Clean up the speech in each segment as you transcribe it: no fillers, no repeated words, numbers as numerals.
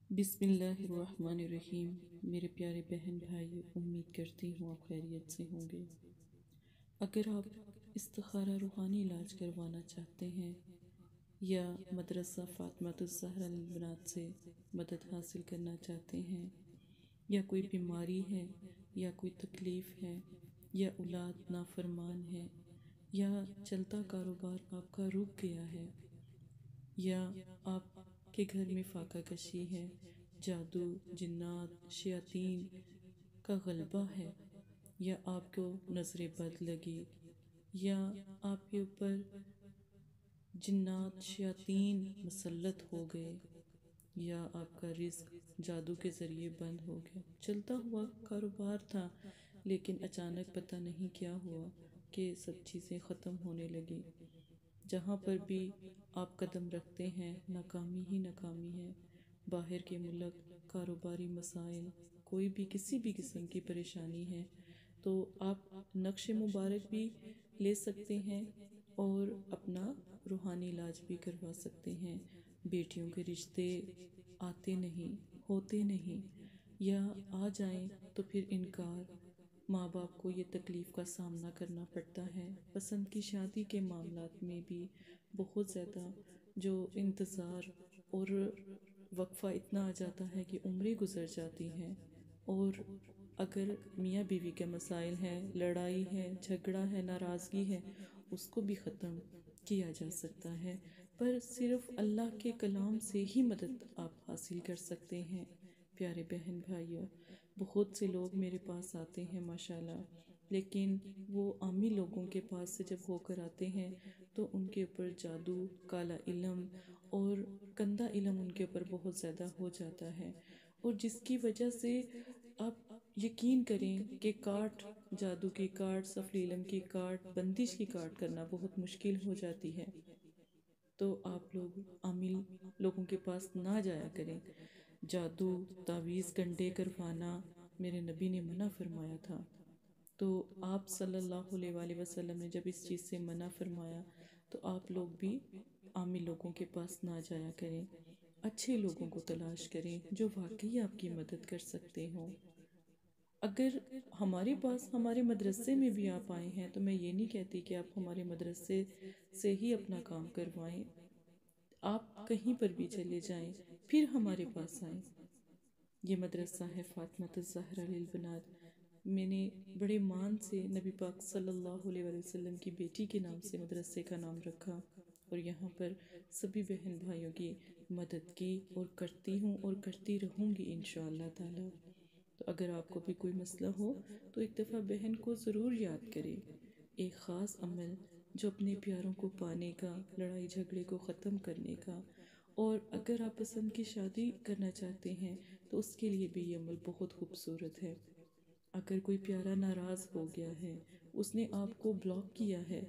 بسم اللہ الرحمن الرحیم۔ میرے پیارے بہن بھائی، امید کرتی ہوں آپ خیریت سے ہوں گے۔ اگر آپ استخارہ روحانی علاج کروانا چاہتے ہیں یا مدرسہ فاطمۃ الزہرا للبنات سے مدد حاصل کرنا چاہتے ہیں، یا کوئی بیماری ہے، یا کوئی تکلیف ہے، یا اولاد نافرمان ہے، یا چلتا کاروبار آپ کا رک گیا ہے، یا آپ کے گھر میں فاقہ کشی ہے، جادو، جنات، شیاطین کا غلبہ ہے، یا آپ کو نظر بد لگی، یا آپ کے اوپر جنات شیاطین مسلط ہو گئے، یا آپ کا رزق جادو کے ذریعے بند ہو گیا، چلتا ہوا کاروبار تھا لیکن اچانک پتہ نہیں کیا ہوا کہ سب چیزیں ختم ہونے لگی۔ جہاں پر بھی آپ قدم رکھتے ہیں ناکامی ہی ناکامی ہے، باہر کے ملک، کاروباری مسائل، کوئی بھی کسی بھی قسم کی پریشانی ہے تو آپ نقش مبارک بھی لے سکتے ہیں اور اپنا روحانی علاج بھی کروا سکتے ہیں۔ بیٹیوں کے رشتے آتے نہیں، ہوتے نہیں، یا آ جائیں تو پھر انکار، ماں باپ کو یہ تکلیف کا سامنا کرنا پڑتا ہے۔ پسند کی شادی کے معاملات میں بھی بہت زیادہ جو انتظار اور وقفہ اتنا آ جاتا ہے کہ عمریں گزر جاتی ہیں، اور اگر میاں بیوی کے مسائل ہیں، لڑائی ہے، جھگڑا ہے، ناراضگی ہے، اس کو بھی ختم کیا جا سکتا ہے، پر صرف اللہ کے کلام سے ہی مدد آپ حاصل کر سکتے ہیں۔ پیارے بہن بھائیوں، بہت سے لوگ میرے پاس آتے ہیں ماشاءاللہ، لیکن وہ عامی لوگوں کے پاس سے جب ہو کر آتے ہیں تو ان کے اوپر جادو، کالا علم اور گندا علم ان کے اوپر بہت زیادہ ہو جاتا ہے، اور جس کی وجہ سے آپ یقین کریں کہ کاٹ، جادو کی کاٹ، سفلی علم کی کاٹ، بندش کی کاٹ کرنا بہت مشکل ہو جاتی ہے۔ تو آپ لوگ عامل لوگوں کے پاس نہ جایا کریں۔ جادو، تعویذ، گنڈے کروانا میرے نبی نے منع فرمایا تھا، تو آپ صلی اللہ علیہ وآلہ وسلم نے جب اس چیز سے منع فرمایا تو آپ لوگ بھی عامی لوگوں کے پاس نہ جایا کریں، اچھے لوگوں کو تلاش کریں جو واقعی آپ کی مدد کر سکتے ہوں۔ اگر ہمارے پاس، ہمارے مدرسے میں بھی آپ آئے ہیں تو میں یہ نہیں کہتی کہ آپ ہمارے مدرسے سے ہی اپنا کام کروائیں، آپ کہیں پر بھی چلے جائیں پھر ہمارے پاس آئیں۔ یہ مدرسہ ہے فاطمۃ الزہرا للبنات، میں نے بڑے مان سے نبی پاک صلی اللہ علیہ وآلہ وسلم کی بیٹی کے نام سے مدرسے کا نام رکھا، اور یہاں پر سبھی بہن بھائیوں کی مدد کی اور کرتی ہوں اور کرتی رہوں گی انشاءاللہ تعالی۔ تو اگر آپ کو بھی کوئی مسئلہ ہو تو ایک دفعہ بہن کو ضرور یاد کریں، ایک خاص عمل جو اپنے پیاروں کو پانے کا، لڑائی جھگڑے کو ختم کرنے کا، اور اگر آپ پسند کی شادی کرنا چاہتے ہیں تو اس کے لیے بھی یہ عمل بہت خوبصورت ہے۔ اگر کوئی پیارا ناراض ہو گیا ہے، اس نے آپ کو بلاک کیا ہے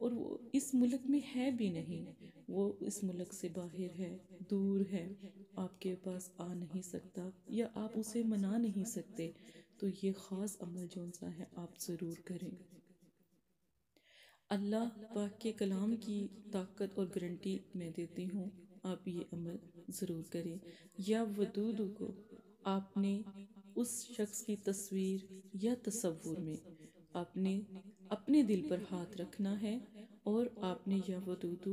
اور وہ اس ملک میں ہے بھی نہیں، وہ اس ملک سے باہر ہے، دور ہے، آپ کے پاس آ نہیں سکتا یا آپ اسے منا نہیں سکتے، تو یہ خاص عمل جون سا ہے آپ ضرور کریں۔ اللہ پاک کے کلام کی طاقت اور گارنٹی میں دیتی ہوں، آپ یہ عمل ضرور کریں۔ یا ودود کو آپ نے اس شخص کی تصویر یا تصور میں آپ نے اپنے دل پر ہاتھ رکھنا ہے، اور آپ نے یا ودود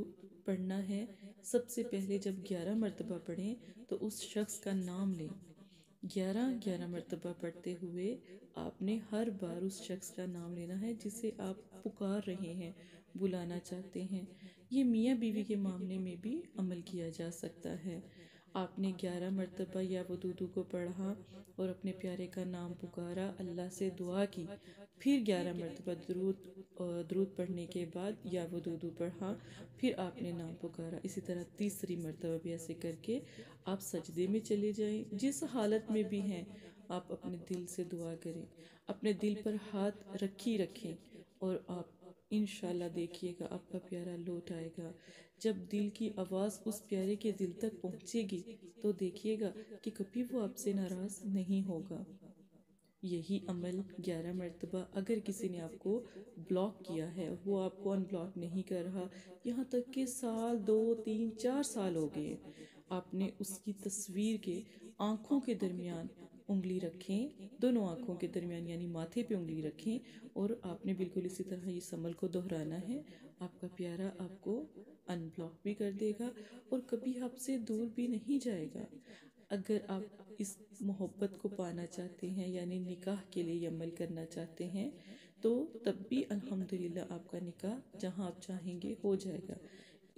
پڑھنا ہے۔ سب سے پہلے جب 11 مرتبہ پڑھیں تو اس شخص کا نام لیں، 11 مرتبہ پڑھتے ہوئے آپ نے ہر بار اس شخص کا نام لینا ہے جسے آپ پکار رہے ہیں، بلانا چاہتے ہیں۔ یہ میاں بیوی کے معاملے میں بھی عمل کیا جا سکتا ہے۔ آپ نے 11 مرتبہ یا ودود کو پڑھا اور اپنے پیارے کا نام پکارا، اللہ سے دعا کی، پھر 11 مرتبہ درود پڑھنے کے بعد یا ودود پڑھا، پھر آپ نے نام پکارا، اسی طرح تیسری مرتبہ بھی ایسے کر کے آپ سجدے میں چلے جائیں۔ جس حالت میں بھی ہیں آپ اپنے دل سے دعا کریں، اپنے دل پر ہاتھ رکھیں، اور آپ انشاءاللہ دیکھیے گا آپ کا پیارا لوٹ آئے گا۔ جب دل کی آواز اس پیارے کے دل تک پہنچے گی تو دیکھیے گا کہ کبھی وہ آپ سے ناراض نہیں ہوگا۔ یہی عمل 11 مرتبہ اگر کسی نے آپ کو بلاک کیا ہے، وہ آپ کو ان بلاک نہیں کر رہا، یہاں تک کہ سال، 2، 3، 4 سال ہو گئے، آپ نے اس کی تصویر کے آنکھوں کے درمیان انگلی رکھیں، دونوں آنکھوں کے درمیان یعنی ماتھے پہ انگلی رکھیں، اور آپ نے بالکل اسی طرح اس عمل کو دہرانا ہے۔ آپ کا پیارا آپ کو ان بلاک بھی کر دے گا اور کبھی آپ سے دور بھی نہیں جائے گا۔ اگر آپ اس محبت کو پانا چاہتے ہیں یعنی نکاح کے لیے یہ عمل کرنا چاہتے ہیں تو تب بھی الحمدللہ آپ کا نکاح جہاں آپ چاہیں گے ہو جائے گا۔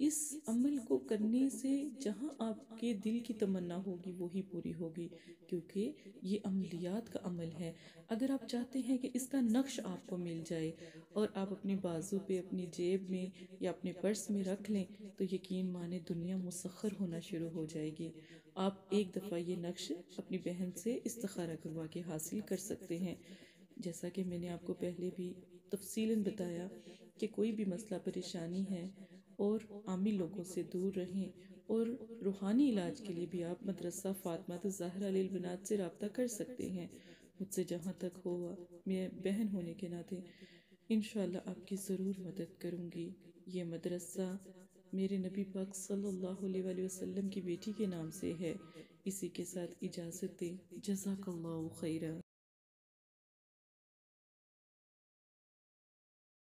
اس عمل کو کرنے سے جہاں آپ کے دل کی تمنا ہوگی وہی پوری ہوگی، کیونکہ یہ عملیات کا عمل ہے۔ اگر آپ چاہتے ہیں کہ اس کا نقش آپ کو مل جائے اور آپ اپنی بازو پہ، اپنی جیب میں یا اپنے پرس میں رکھ لیں تو یقین مانے دنیا مسخر ہونا شروع ہو جائے گی۔ آپ ایک دفعہ یہ نقش اپنی بہن سے استخارہ کروا کے حاصل کر سکتے ہیں۔ جیسا کہ میں نے آپ کو پہلے بھی تفصیلاً بتایا کہ کوئی بھی مسئلہ پریشانی ہے اور عامی لوگوں سے دور رہیں، اور روحانی علاج کے لیے بھی آپ مدرسہ فاطمہ الزہرا للبنات سے رابطہ کر سکتے ہیں۔ مجھ سے جہاں تک ہوا، میں بہن ہونے کے ناطے انشاءاللہ آپ کی ضرور مدد کروں گی۔ یہ مدرسہ میرے نبی پاک صلی اللہ علیہ وآلہ وسلم کی بیٹی کے نام سے ہے۔ اسی کے ساتھ اجازت دیں، جزاک اللہ خیرہ۔